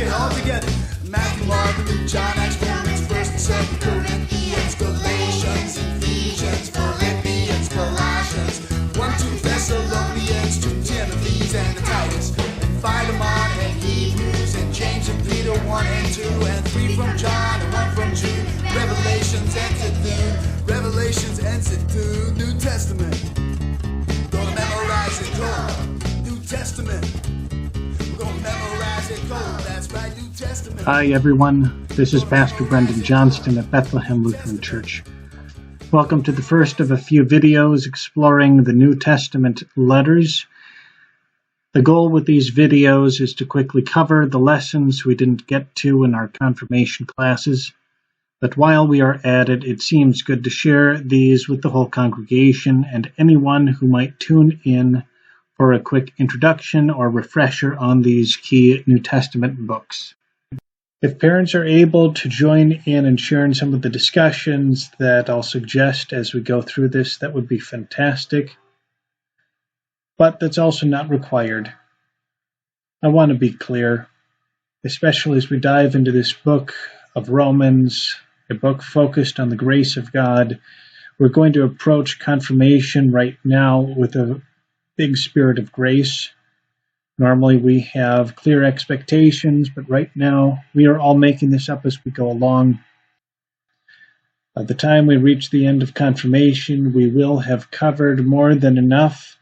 Okay, all together. Matthew, Mark, Luke, John, Acts, Romans, 1st and 2nd Corinthians, Galatians, Ephesians, Philippians, Colossians, 1, 2 Thessalonians, 2 Timothys and Titus, and Philemon and Hebrews, and James and Peter, 1 and 2, and 3 from John and 1 from Jude, Revelations ends at the New Testament. Gonna memorize it cold. New Testament. We're gonna memorize it cold. That's right, New Testament. Hi everyone, this is Pastor Brendan Johnston at Bethlehem Lutheran Church. Welcome to the first of a few videos exploring the New Testament letters. The goal with these videos is to quickly cover the lessons we didn't get to in our confirmation classes. But while we are at it, it seems good to share these with the whole congregation and anyone who might tune in for a quick introduction or refresher on these key New Testament books. If parents are able to join in and share in some of the discussions that I'll suggest as we go through this, that would be fantastic. But that's also not required. I want to be clear, especially as we dive into this book of Romans, a book focused on the grace of God. We're going to approach confirmation right now with a big spirit of grace. Normally we have clear expectations, but right now we are all making this up as we go along. By the time we reach the end of confirmation, we will have covered more than enough.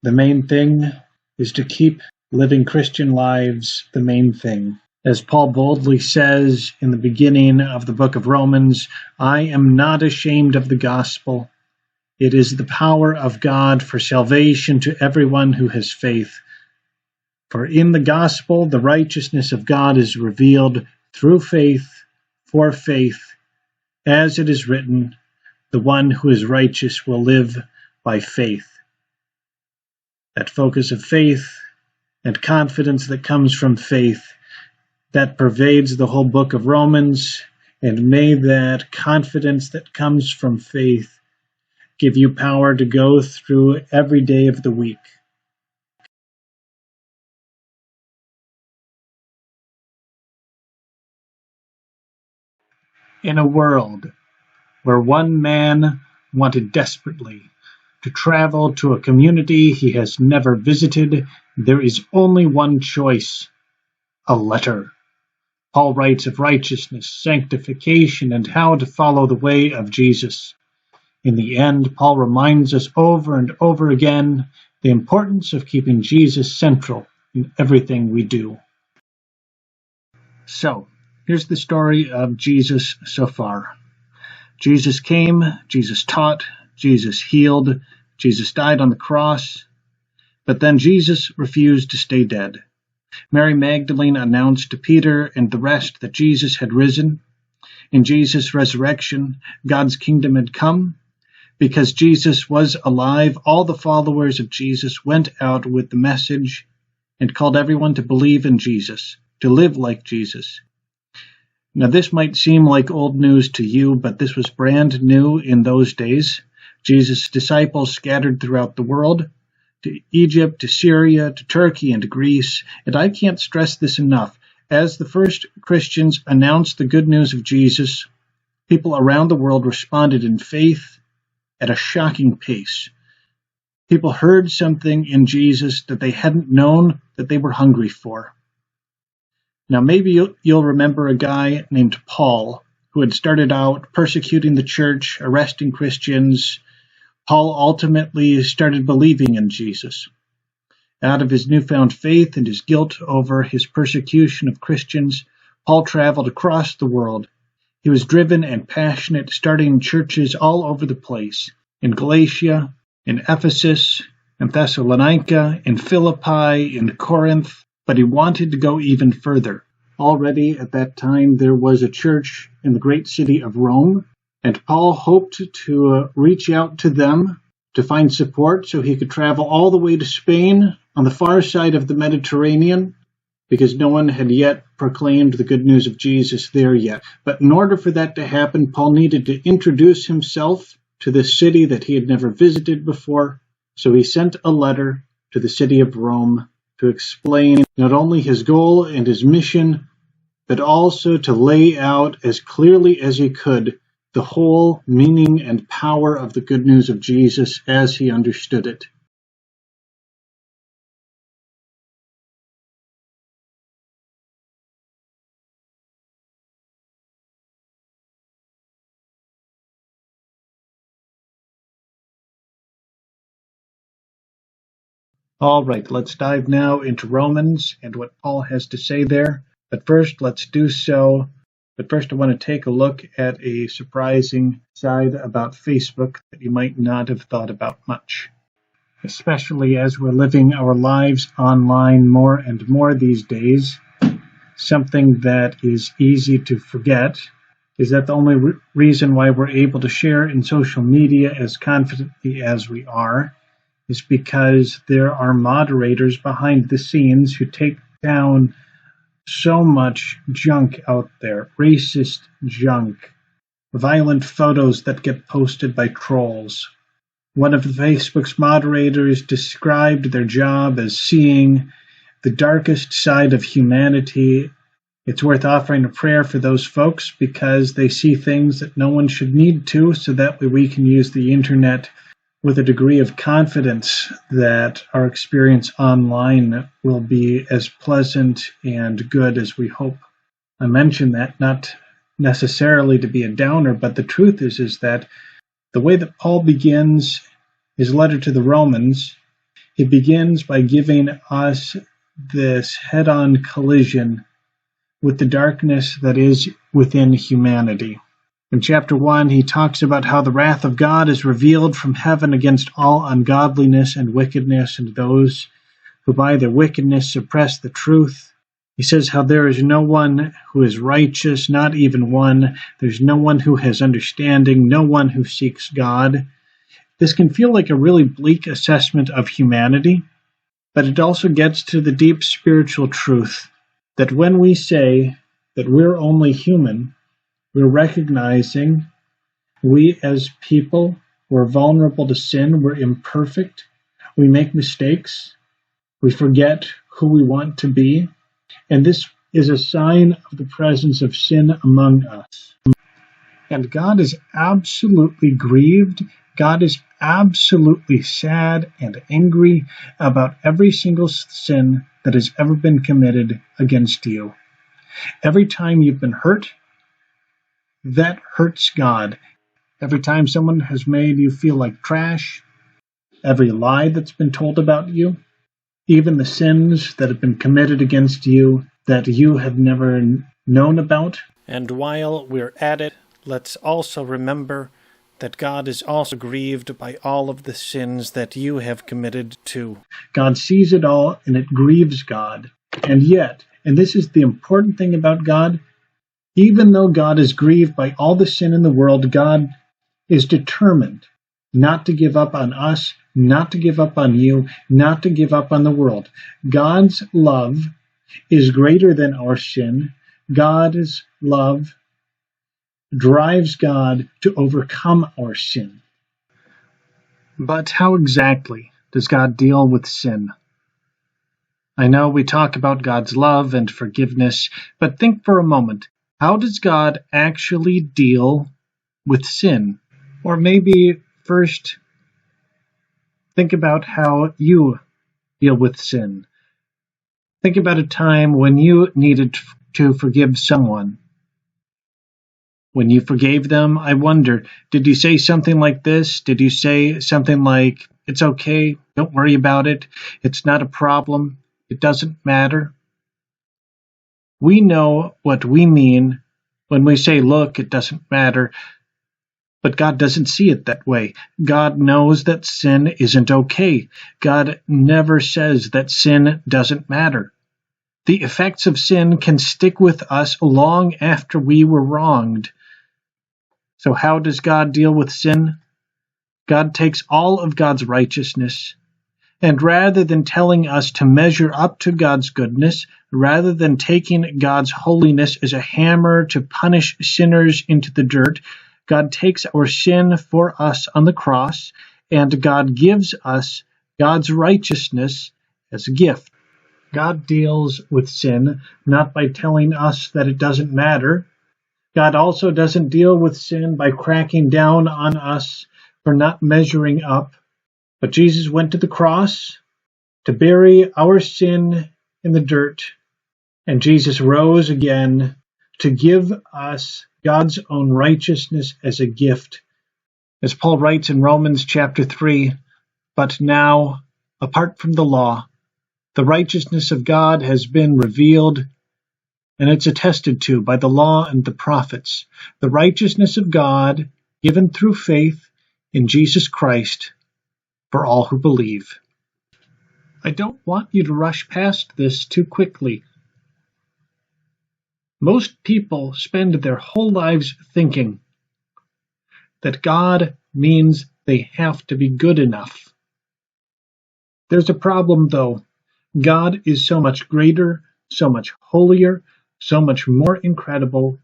The main thing is to keep living Christian lives the main thing. As Paul boldly says in the beginning of the book of Romans, I am not ashamed of the gospel. It is the power of God for salvation to everyone who has faith. For in the gospel, the righteousness of God is revealed through faith, for faith. As it is written, the one who is righteous will live by faith. That focus of faith and confidence that comes from faith, that pervades the whole book of Romans, and may that confidence that comes from faith give you power to go through every day of the week. In a world where one man wanted desperately to travel to a community he has never visited, there is only one choice: a letter. Paul writes of righteousness, sanctification, and how to follow the way of Jesus. In the end, Paul reminds us over and over again the importance of keeping Jesus central in everything we do. So, here's the story of Jesus so far. Jesus came, Jesus taught, Jesus healed, Jesus died on the cross, but then Jesus refused to stay dead. Mary Magdalene announced to Peter and the rest that Jesus had risen. In Jesus' resurrection, God's kingdom had come. Because Jesus was alive, all the followers of Jesus went out with the message and called everyone to believe in Jesus, to live like Jesus. Now, this might seem like old news to you, but this was brand new in those days. Jesus' disciples scattered throughout the world, to Egypt, to Syria, to Turkey, and to Greece. And I can't stress this enough. As the first Christians announced the good news of Jesus, people around the world responded in faith at a shocking pace. People heard something in Jesus that they hadn't known that they were hungry for. Now, maybe you'll remember a guy named Paul who had started out persecuting the church, arresting Christians. Paul ultimately started believing in Jesus. Out of his newfound faith and his guilt over his persecution of Christians, Paul traveled across the world. He was driven and passionate, starting churches all over the place, in Galatia, in Ephesus, in Thessalonica, in Philippi, in Corinth, but he wanted to go even further. Already at that time, there was a church in the great city of Rome, and Paul hoped to reach out to them to find support so he could travel all the way to Spain on the far side of the Mediterranean, because no one had yet proclaimed the good news of Jesus there yet. But in order for that to happen, Paul needed to introduce himself to this city that he had never visited before, so he sent a letter to the city of Rome to explain not only his goal and his mission, but also to lay out as clearly as he could the whole meaning and power of the good news of Jesus as he understood it. All right, let's dive now into Romans and what Paul has to say there. But first, I want to take a look at a surprising side about Facebook that you might not have thought about much, especially as we're living our lives online more and more these days. Something that is easy to forget is that the only reason why we're able to share in social media as confidently as we are is because there are moderators behind the scenes who take down so much junk out there, racist junk, violent photos that get posted by trolls. One of Facebook's moderators described their job as seeing the darkest side of humanity. It's worth offering a prayer for those folks because they see things that no one should need to, so that way we can use the internet with a degree of confidence that our experience online will be as pleasant and good as we hope. I mention that not necessarily to be a downer, but the truth is that the way that Paul begins his letter to the Romans, he begins by giving us this head-on collision with the darkness that is within humanity. In chapter 1, he talks about how the wrath of God is revealed from heaven against all ungodliness and wickedness and those who by their wickedness suppress the truth. He says how there is no one who is righteous, not even one. There's no one who has understanding, no one who seeks God. This can feel like a really bleak assessment of humanity, but it also gets to the deep spiritual truth that when we say that we're only human, we're recognizing we as people, we're vulnerable to sin, we're imperfect, we make mistakes, we forget who we want to be, and this is a sign of the presence of sin among us. And God is absolutely grieved, God is absolutely sad and angry about every single sin that has ever been committed against you. Every time you've been hurt, that hurts God. Every time someone has made you feel like trash, every lie that's been told about you, even the sins that have been committed against you that you have never known about. And while we're at it, let's also remember that God is also grieved by all of the sins that you have committed too. God sees it all, and it grieves God. And yet, and this is the important thing about God, even though God is grieved by all the sin in the world, God is determined not to give up on us, not to give up on you, not to give up on the world. God's love is greater than our sin. God's love drives God to overcome our sin. But how exactly does God deal with sin? I know we talk about God's love and forgiveness, but think for a moment. How does God actually deal with sin? Or maybe first, think about how you deal with sin. Think about a time when you needed to forgive someone. When you forgave them, I wonder, did you say something like this? Did you say something like, it's okay, don't worry about it, it's not a problem, it doesn't matter? We know what we mean when we say, look, it doesn't matter, but God doesn't see it that way. God knows that sin isn't okay. God never says that sin doesn't matter. The effects of sin can stick with us long after we were wronged. So how does God deal with sin? God takes all of God's righteousness, and rather than telling us to measure up to God's goodness, rather than taking God's holiness as a hammer to punish sinners into the dirt, God takes our sin for us on the cross, and God gives us God's righteousness as a gift. God deals with sin not by telling us that it doesn't matter. God also doesn't deal with sin by cracking down on us for not measuring up. But Jesus went to the cross to bury our sin in the dirt, and Jesus rose again to give us God's own righteousness as a gift. As Paul writes in Romans chapter 3, "But now, apart from the law, the righteousness of God has been revealed, and it's attested to by the law and the prophets, the righteousness of God given through faith in Jesus Christ for all who believe." I don't want you to rush past this too quickly. Most people spend their whole lives thinking that God means they have to be good enough. There's a problem, though. God is so much greater, so much holier, so much more incredible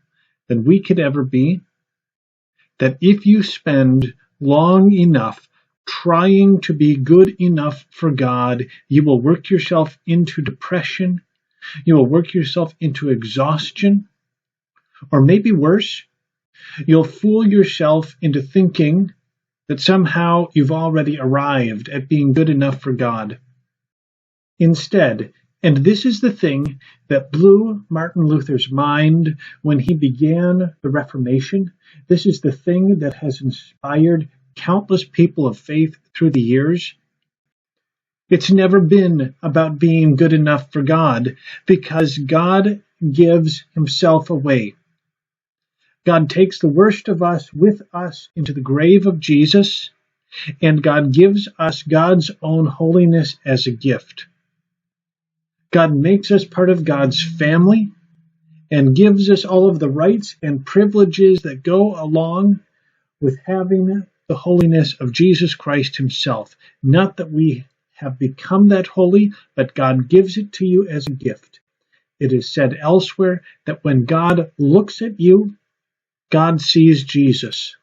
than we could ever be, that if you spend long enough trying to be good enough for God, you will work yourself into depression, you will work yourself into exhaustion, or maybe worse, you'll fool yourself into thinking that somehow you've already arrived at being good enough for God. Instead, and this is the thing that blew Martin Luther's mind when he began the Reformation, this is the thing that has inspired countless people of faith through the years. It's never been about being good enough for God, because God gives himself away. God takes the worst of us with us into the grave of Jesus, and God gives us God's own holiness as a gift. God makes us part of God's family and gives us all of the rights and privileges that go along with having the holiness of Jesus Christ himself. Not that we have become that holy, but God gives it to you as a gift. It is said elsewhere that when God looks at you, God sees Jesus.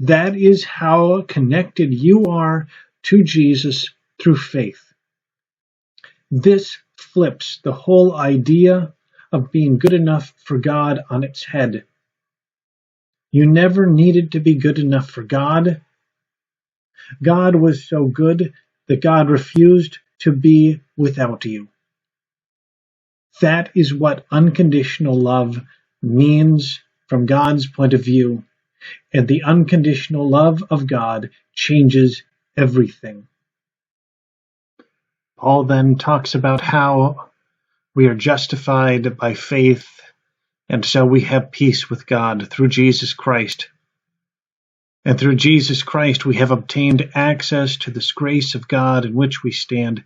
That is how connected you are to Jesus through faith. This flips the whole idea of being good enough for God on its head. You never needed to be good enough for God. God was so good that God refused to be without you. That is what unconditional love means from God's point of view, and the unconditional love of God changes everything. Paul then talks about how we are justified by faith, and so we have peace with God through Jesus Christ. And through Jesus Christ we have obtained access to this grace of God in which we stand,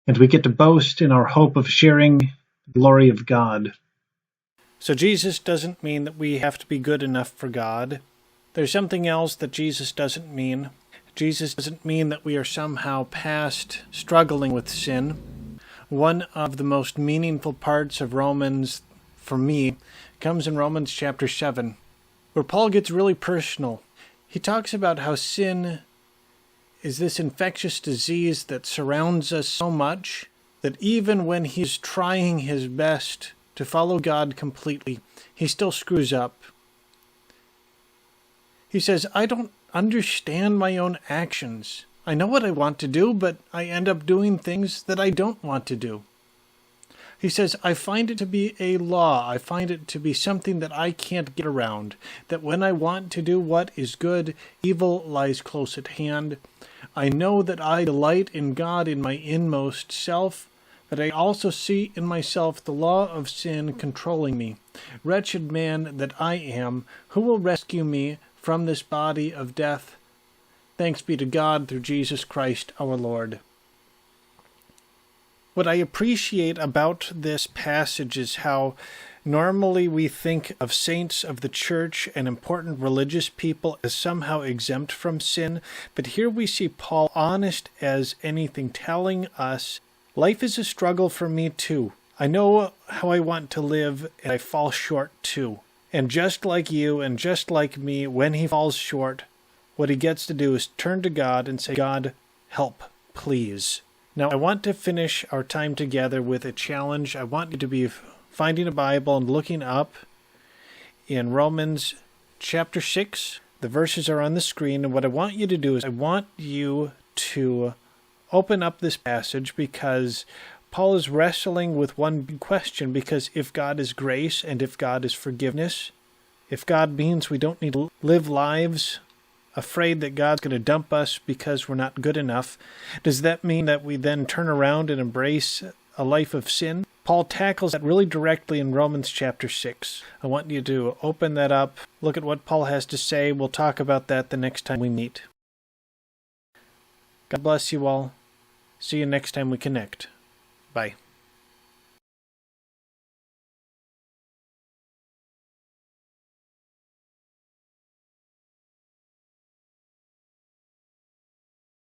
and we get to boast in our hope of sharing the glory of God. So Jesus doesn't mean that we have to be good enough for God. There's something else that Jesus doesn't mean. Jesus doesn't mean that we are somehow past struggling with sin. One of the most meaningful parts of Romans, for me, comes in Romans chapter 7, where Paul gets really personal. He talks about how sin is this infectious disease that surrounds us so much that even when he's trying his best to follow God completely, he still screws up. He says, I don't understand my own actions. I know what I want to do, but I end up doing things that I don't want to do. He says, I find it to be a law. I find it to be something that I can't get around, that when I want to do what is good, evil lies close at hand. I know that I delight in God in my inmost self, but I also see in myself the law of sin controlling me. Wretched man that I am, who will rescue me from this body of death? Thanks be to God through Jesus Christ our Lord. What I appreciate about this passage is how normally we think of saints of the church and important religious people as somehow exempt from sin, but here we see Paul honest as anything, telling us, life is a struggle for me too. I know how I want to live, and I fall short too. And just like you and just like me, when he falls short, what he gets to do is turn to God and say, God, help, please. Now, I want to finish our time together with a challenge. I want you to be finding a Bible and looking up in Romans chapter 6. The verses are on the screen, and what I want you to do is I want you to open up this passage, because Paul is wrestling with one big question. Because if God is grace and if God is forgiveness, if God means we don't need to live lives afraid that God's going to dump us because we're not good enough, does that mean that we then turn around and embrace a life of sin? Paul tackles that really directly in Romans chapter 6. I want you to open that up, look at what Paul has to say. We'll talk about that the next time we meet. God bless you all. See you next time we connect. Bye.